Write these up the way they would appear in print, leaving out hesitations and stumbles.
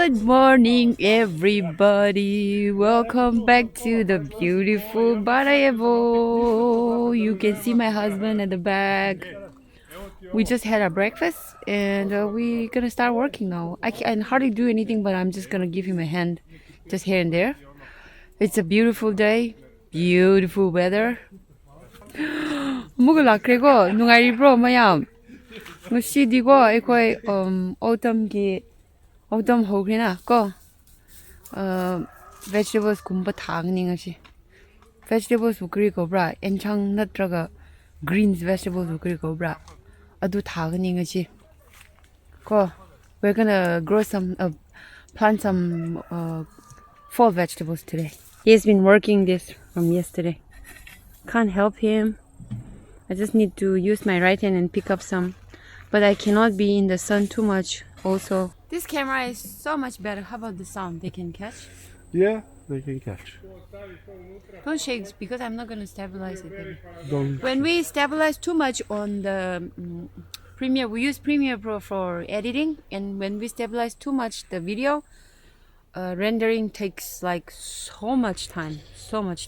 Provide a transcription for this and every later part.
Good morning, everybody. Welcome back to the beautiful Barajevo. You can see my husband at the back. We just had our breakfast and we're gonna start working now. I can hardly do anything, but I'm just gonna give him a hand, just here and there. It's a beautiful day, beautiful weather. 무글 그리고 누가리브로 마얌. ng시디고 이거의 autumn 호그리나 거 vegetables kumba thangni ngasi vegetables ukri ko bra enchang natraga greens vegetables ukri ko bra adu thagni ngasi ko we're gonna grow some plant some fall vegetables today. He's been working this from yesterday. Can't help him. I just need to use my right hand and pick up some, but I cannot be in the sun too much also. This camera is so much better. How about the sound they can catch? Yeah, they can catch. Don't shake because I'm not going to stabilize it. Baby. Don't. When we stabilize too much on the Premiere, we use Premiere Pro for editing, and when we stabilize too much the video, rendering takes like so much time. So much.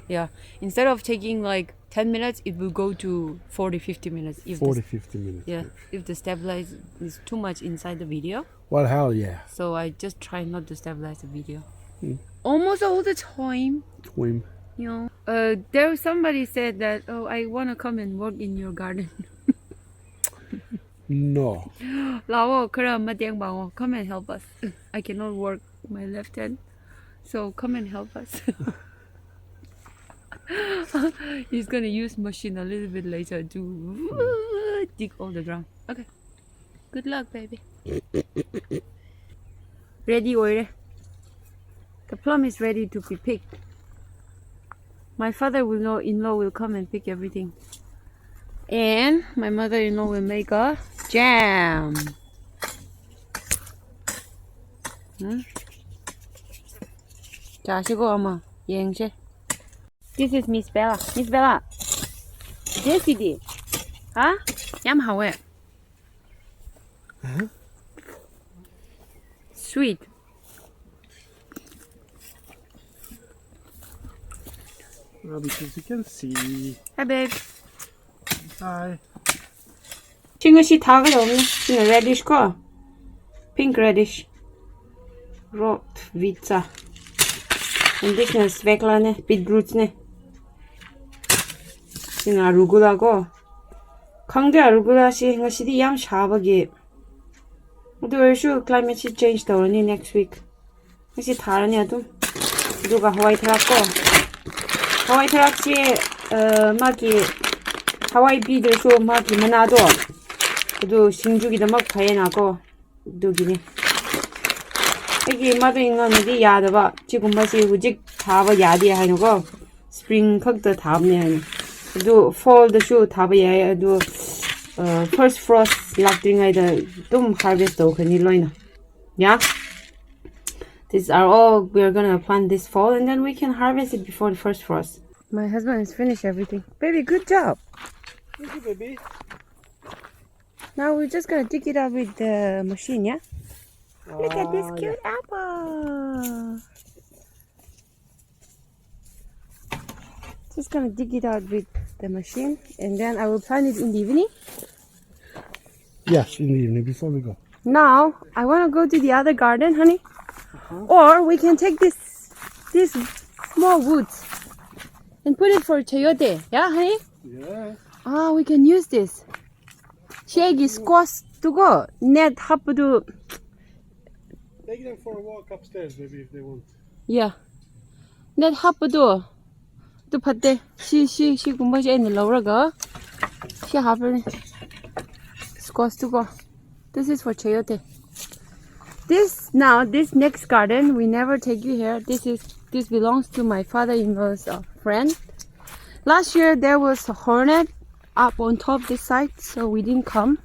Yeah. Instead of taking like 10 minutes, it will go to 40-50 minutes. 50 minutes. Yeah, if the stabilize is too much inside the video. Well, hell yeah. So I just try not to stabilize the video. Almost all the time. Twim. You know, there was somebody said that, oh, I want to come and work in your garden. No. Lao, come and help us. I cannot work my left hand, so come and help us. He's gonna use machine a little bit later to dig all the ground. Okay. Good luck, baby. Ready, oire. The plum is ready to be picked. My father-in-law will come and pick everything. And my mother-in-law will make a jam. 자, 시고 엄마, 여행시. This is Miss Bella. Miss Bella. This is it. Huh? Yum, how it? Sweet. Well, because you can see. Hi, babe. Hi. 싱어시 다 그래 없네. 싱어 radish 거. Pink radish. Rot vitsa. And this is sveklane, beetrootne. 싱어 arugula고. 강대 arugula시 싱어시디 얌 샤바기. 또 이슈 climate change 더니 next week. 혹시 다르냐 좀. 누가 하와이 트락고. 하와이 트락시 마기 하와이 비들 쇼 마기 만나도. 그도 신주기도 막 파해나고 두기네. 여기 마도 있는데 야다봐. 지금 맛이 우직 다봐 야디 하는거 스프링 컵도 다음에 그도 fall 쇼 다봐 야도 first frost 락딩아이다 좀 harvest도 그니로이나. Yeah. These are all we're gonna plant this fall, and then we can harvest it before the first frost. My husband has finished everything. Baby, good job. Thank you, baby. Now we're just gonna dig it out with the machine, yeah? Look at this cute apple. Just gonna dig it out with the machine, and then I will plant it in the evening. Yes, in the evening before we go. Now I wanna go to the other garden, honey. Or we can take this small woods and put it for chayote, yeah, honey? Yeah. Ah, we can use this. Shaggy squash to go. Net hapudu. Take them for a walk upstairs, baby, if they want. Yeah. Net hapudu. To patte. She kumbashi any lower She happen. Squash to go. This is for chayote. This next garden, we never take you here. This belongs to my father-in-law's friend. Last year there was a hornet up on top this side, so we didn't come.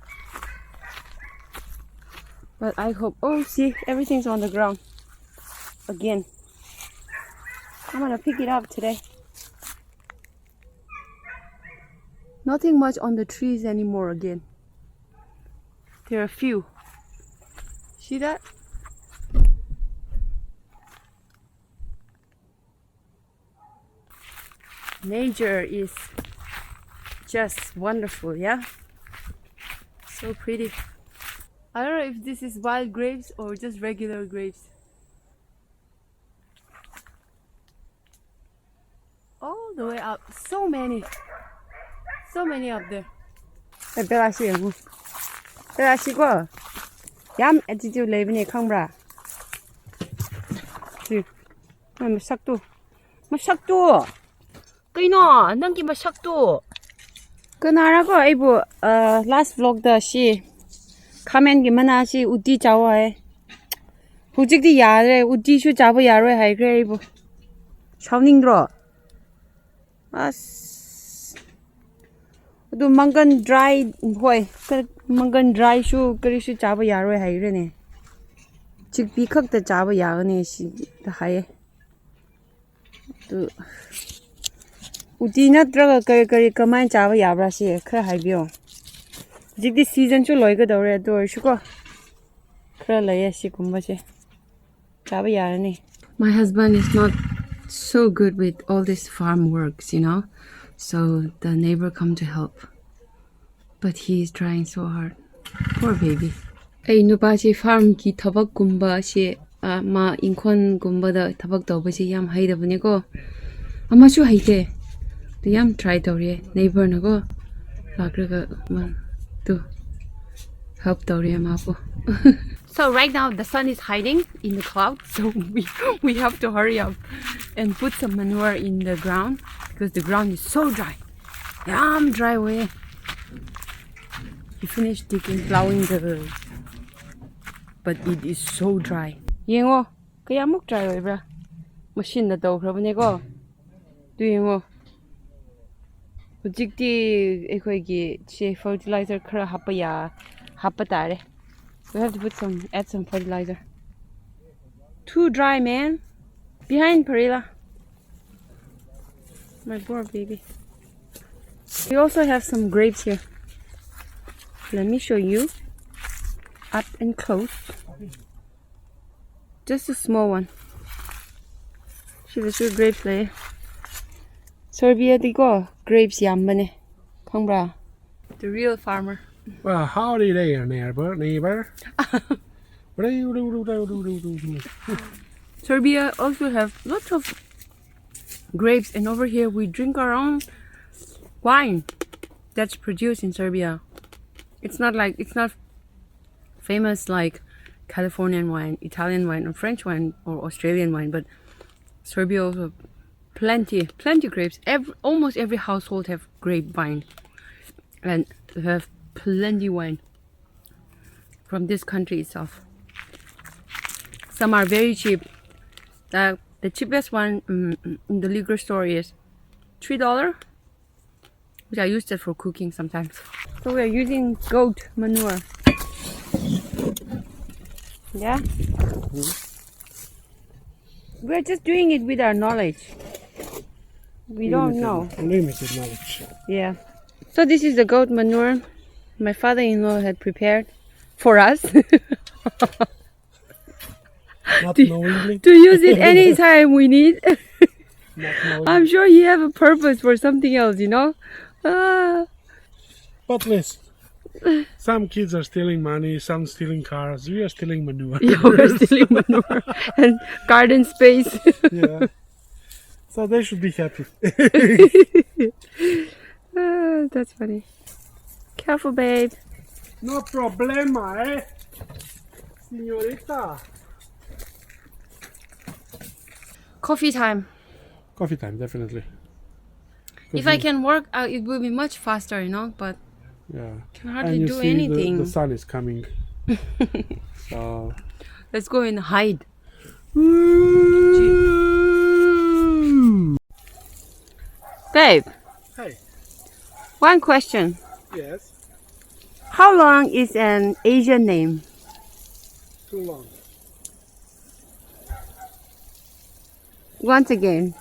But I hope. Oh, see, everything's on the ground again. I'm gonna pick it up today. Nothing much on the trees anymore again. There are a few. See that? Nature is just wonderful, yeah? So pretty. I don't know if this is wild grapes or just regular grapes. All the way up. So many up there. Yam attitude living Canberra. Masaktu. Masaktu. Kino, nang ki masaktu. Kanara ko ibu last vlog da si comment gi mana si uti chawa hai. Hujik di yare uti shu chawa yaro hai kre ibu. Shawning dro. As do mangan dry hoy. Mangan dry shu kari shu chawa yaro hai kre ne. Chikpi khak ta chawa yaro ne si da hai. To uti natraga kari kamai chawa yabra si khra haibyo. Jik season chu loi ga dore do shuko. Khra lai si kumba che. Chawa yara ni. My husband is not so good with all this farm works, you know. So the neighbor come to help. But he is trying so hard. Poor baby. Ay nupa si farm ki thabak kumba si ma inkhon kumba da thabak tawba si yam haidabane ko. Ama chu haite. The yam try tawri neighbor na ko lakraga man to help tawri ma ko. So right now the sun is hiding in the clouds, so we have to hurry up and put some manure in the ground because the ground is so dry. Yam dry way. We finished digging, plowing the, but it is so dry. Yengo, kaya muk dry way bra. Machine na daw krabane ko. Do yengo. Hujikti ekhoigi che fertilizer khara hapa tare. We have to add some fertilizer. Too dry, man. Behind Perilla. My poor baby. We also have some grapes here. Let me show you. Up and close. Just a small one. See the sweet grapes there. Serbia digo grapes yambane. Kangbra. The real farmer. Well, howdy there, neighbor. Serbia also have lots of grapes, and over here we drink our own wine that's produced in Serbia. It's not famous like Californian wine, Italian wine, or French wine, or Australian wine, but Serbia also plenty grapes. Almost every household have grape wine, and they have plenty wine from this country itself. Some are very cheap. The cheapest one in the liquor store is $3, which I use it for cooking sometimes. So we are using goat manure. Yeah? We're just doing it with our knowledge. We don't know. Limited knowledge. Yeah. So this is the goat manure my father-in-law had prepared for us. Not knowingly. To use it anytime we need. I'm sure he have a purpose for something else, you know. But listen, some kids are stealing money, some stealing cars. We are stealing manure. Yeah, we're stealing manure and garden space. Yeah. So they should be happy. That's funny. Careful, babe. No problema, eh, señorita. Coffee time. Coffee time, definitely. If I can work out, it will be much faster, you know, but Yeah. can hardly And you do see anything. the sun is coming. So. Let's go and hide. Babe, Hey. one question. Yes. How long is an Asian name? Too long. Once again.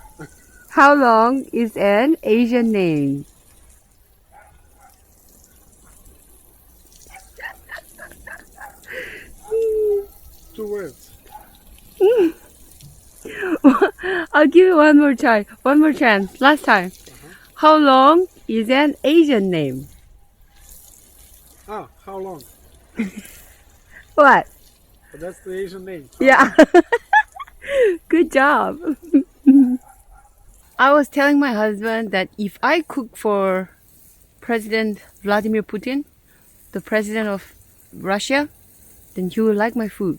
How long is an Asian name? Two words. I'll give you one more try. One more chance. Last time. How long is an Asian name? Ah, how long? What? That's the Asian name. Yeah. Good job. I was telling my husband that if I cook for President Vladimir Putin, the president of Russia, then he will like my food.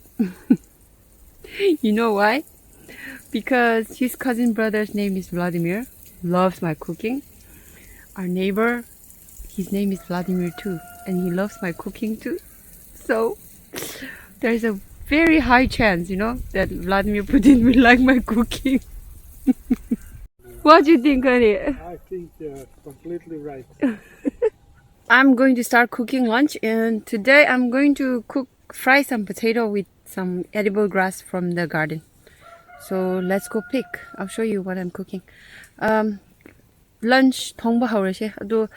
You know why? Because his cousin brother's name is Vladimir, loves my cooking. Our neighbor, his name is Vladimir too, and he loves my cooking too. So there's a very high chance, you know, that Vladimir Putin will like my cooking. What do you think, honey? I think you're completely right. I'm going to start cooking lunch, and today I'm going to fry some potato with some edible grass from the garden. So let's go pick. I'll show you what I'm cooking. Lunch thongba haureshe. Ado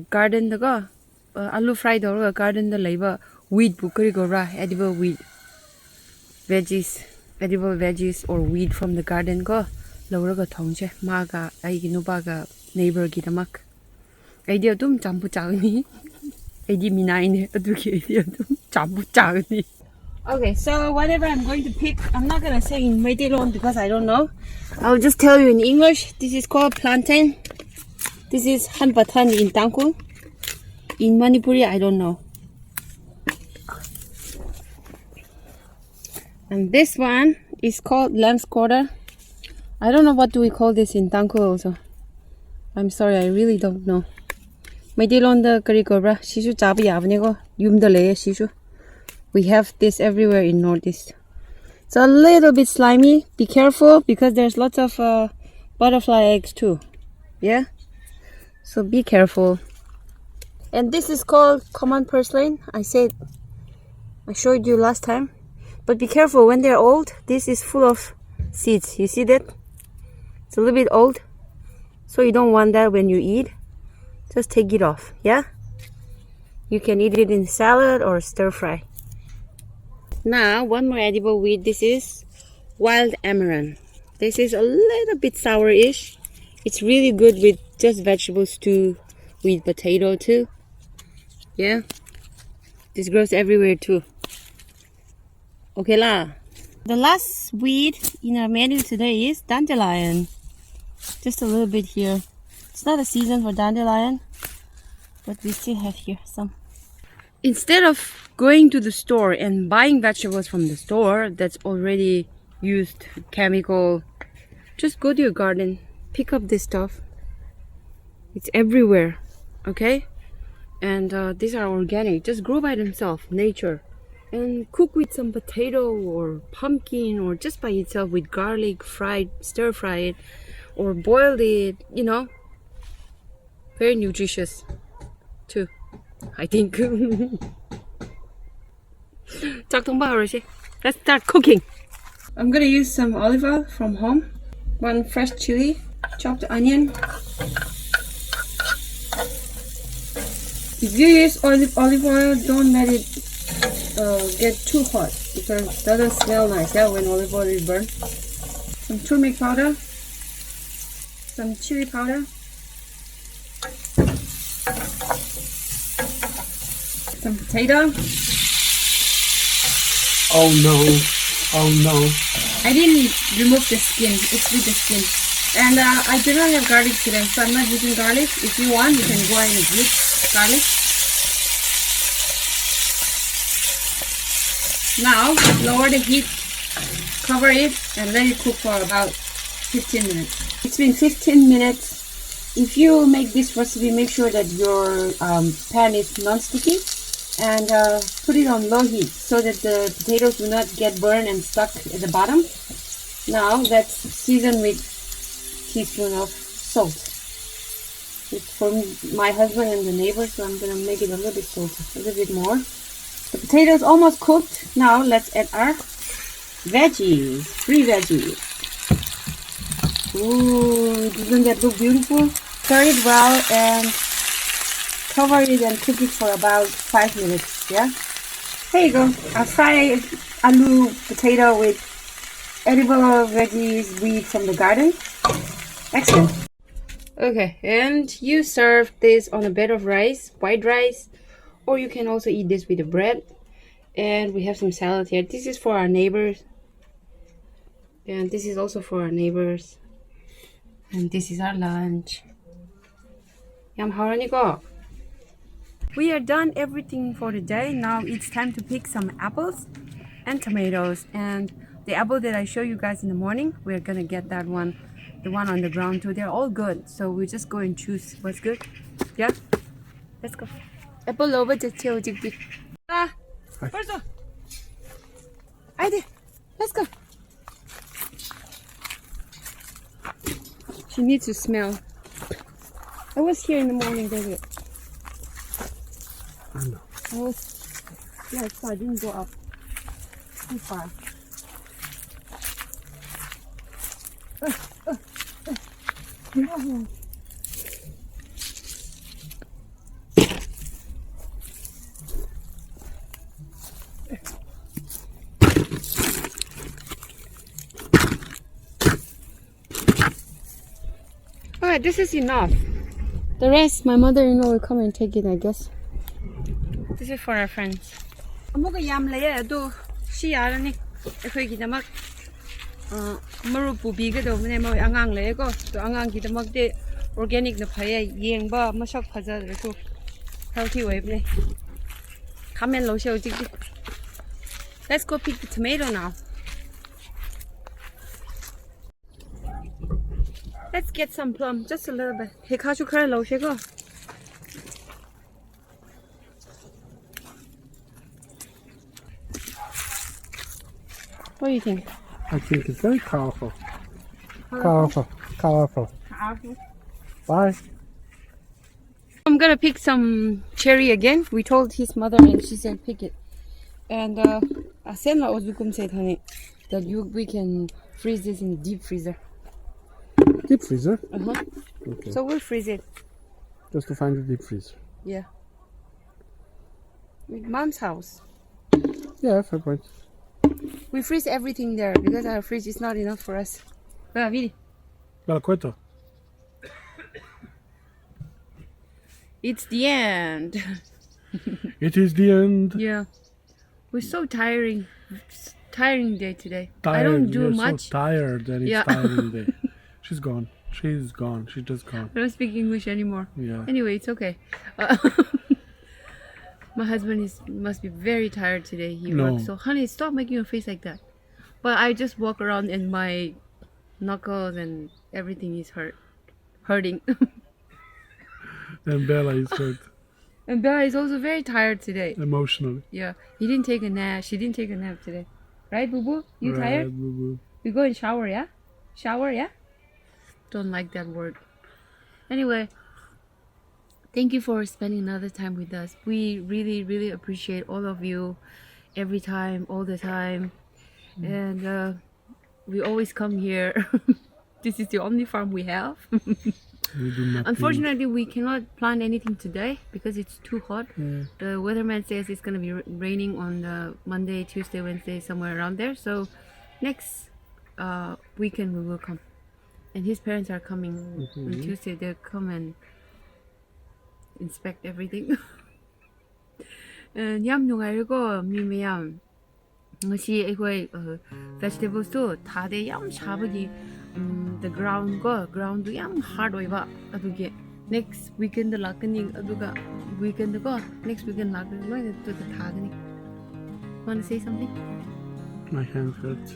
garden daga aloo fry daga garden da leiba weed bu kari go ra edible weed. Edible veggies or weed from the garden go lauraga thongche. Maga aigi nubaga neighbor gi damak. Idea dum jambu chagni. Idea minaine aduki idea dum jambu chagni. Okay, so whatever I'm going to pick, I'm not gonna say in Maydilon because I don't know. I'll just tell you in English. This is called plantain. This is hanbatan in Tangkul. In Manipuri, I don't know. And this one is called lamb's quarter. I don't know what do we call this in Tangkul also. I'm sorry, I really don't know. Maydilon da kari cobra. Shishu chabi yavnego. Yumdale shishu. We have this everywhere in Northeast. It's a little bit slimy. Be careful because there's lots of butterfly eggs too. Yeah? So be careful. And this is called common purslane. I showed you last time. But be careful when they're old. This is full of seeds. You see that? It's a little bit old. So you don't want that when you eat. Just take it off. Yeah? You can eat it in salad or stir fry. Now, one more edible weed. This is wild amaranth. This is a little bit sour-ish. It's really good with just vegetable stew, with potato too. Yeah. This grows everywhere too. Okay lah. The last weed in our menu today is dandelion. Just a little bit here. It's not a season for dandelion, but we still have here some. Instead of going to the store and buying vegetables from the store that's already used chemical, just go to your garden, pick up this stuff. It's everywhere, okay? And these are organic, just grow by themselves, nature. And cook with some potato or pumpkin or just by itself with garlic, stir fry it, or boil it, you know. Very nutritious too, I think. Let's start cooking. I'm gonna use some olive oil from home, one fresh chili, chopped onion. If you use olive oil, don't let it get too hot because it doesn't smell nice, yeah, when olive oil is burned. Some turmeric powder, some chili powder, some potato. Oh no. Oh no. I didn't remove the skin, it's with the skin. And I do not have garlic today, so I'm not using garlic. If you want, you can go ahead and use garlic. Now, lower the heat, cover it, and let it cook for about 15 minutes. It's been 15 minutes. If you make this recipe, make sure that your pan is non-sticky and put it on low heat so that the potatoes do not get burned and stuck at the bottom. Now, that's seasoned with a teaspoon of salt. It's for my husband and the neighbors, so I'm going to make it a little bit salty, a little bit more. The potato is almost cooked. Now let's add our veggies, 3 veggies. Ooh, doesn't that look beautiful? Stir it well and cover it and cook it for about 5 minutes, yeah? There you go. I fried aloo potato with edible veggies weed from the garden. Excellent. Okay, and you serve this on a bed of rice, white rice, or you can also eat this with the bread. And we have some salad here. This is for our neighbors. And this is also for our neighbors. And this is our lunch. Yum, go. We are done everything for the day. Now it's time to pick some apples and tomatoes. And the apple that I show you guys in the morning, we're gonna get that one. The one on the ground too. They're all good. So we just go and choose what's good. Yeah? Let's go. Apple over the tail. Ah, 벌써. Let's go. She needs to smell. I was here in the morning, David. I know. I was, yeah, so I didn't go up too far. Alright, this is enough. The rest, my mother-in-law will come and take it, I guess. This is for our friends. 아무가 얌 레야 도 시야라니. ꯑꯩꯈꯣꯏꯒꯤꯗꯃꯛ maru pubigadobne mo angang lego to angang gidamakde organic na phaye yengba masak phajadresu healthy oibne khamen lo sheu jik. Let's go pick the tomato now. Let's get some plum, just a little bit. He khachu khara lo shego. What do you think? I think it's very colorful. Colorful. Bye. I'm gonna pick some cherry again. We told his mother and she said pick it. And Asena Ozukum said, honey, that we can freeze this in deep freezer. Deep freezer? Uh-huh. Okay. So we'll freeze it. Just to find the deep freezer. Yeah. With mom's house. Yeah, fair point. We freeze everything there because our fridge is not enough for us. Cueto. It's the end. It is the end. Yeah. We're so tiring day today. Tired. I don't do You're much. So tired that it's tiring day. She's gone. She's gone. She's just gone. I don't speak English anymore. Yeah. Anyway, it's okay. My husband must be very tired today. He works so. Honey, stop making your face like that. But I just walk around and my knuckles and everything is hurting. And Bella is hurt. And Bella is also very tired today. Emotionally. Yeah, he didn't take a nap. She didn't take a nap today. Right, Boo Boo? You tired? Boo Boo. We go and shower, yeah? Shower, yeah? Don't like that word. Anyway, thank you for spending another time with us. We really, really appreciate all of you every time, all the time. And we always come here. This is the only farm we have. We do nothing. Unfortunately, we cannot plant anything today because it's too hot. Yeah. The weatherman says it's going to be raining on Monday, Tuesday, Wednesday, somewhere around there. So next weekend we will come. And his parents are coming on Tuesday. They'll come and inspect everything. ꯌꯥꯝ ꯅꯨꯡꯉꯥꯏꯔꯦꯀꯣ ꯃꯤ ꯃꯌꯥꯝ ꯉꯁꯤ ꯑꯩꯈꯣꯏ vegetables도 다들 ꯌꯥꯝ ꯁꯥꯕꯒꯤ the ground도 ꯌꯥꯝ hard 어이바 ꯑꯗꯨꯒꯤ next weekend ꯂꯥꯛꯀꯅꯤ ꯑꯗꯨꯒ weekendꯀꯣ next weekend ꯂꯥꯛꯀꯅꯤ ꯂꯣꯏꯅ ꯇꯨꯗ ꯊꯥꯒꯅꯤ. Want to say something? My hand hurts.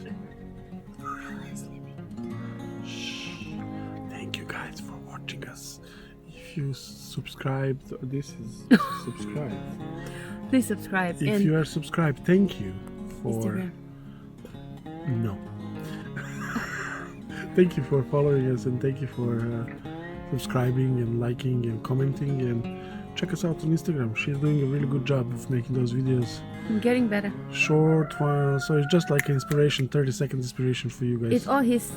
Thank you guys for watching us. If you subscribed, this is subscribe. Please subscribe. If you are subscribed, thank you for Instagram. No. Thank you for following us and thank you for subscribing and liking and commenting, and check us out on Instagram. She's doing a really good job of making those videos. I'm getting better. Short one, so it's just like inspiration, 30-second inspiration for you guys. It's all his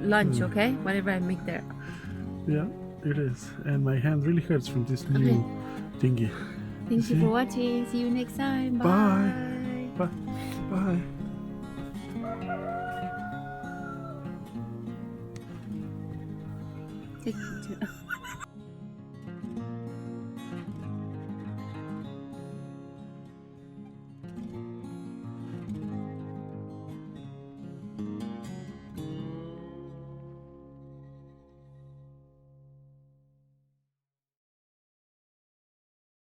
lunch, okay? Whatever I make there. Yeah, it is. And my hand really hurts from this new thingy. Thank you for watching. See you next time. Bye. Bye. Bye. Take picture.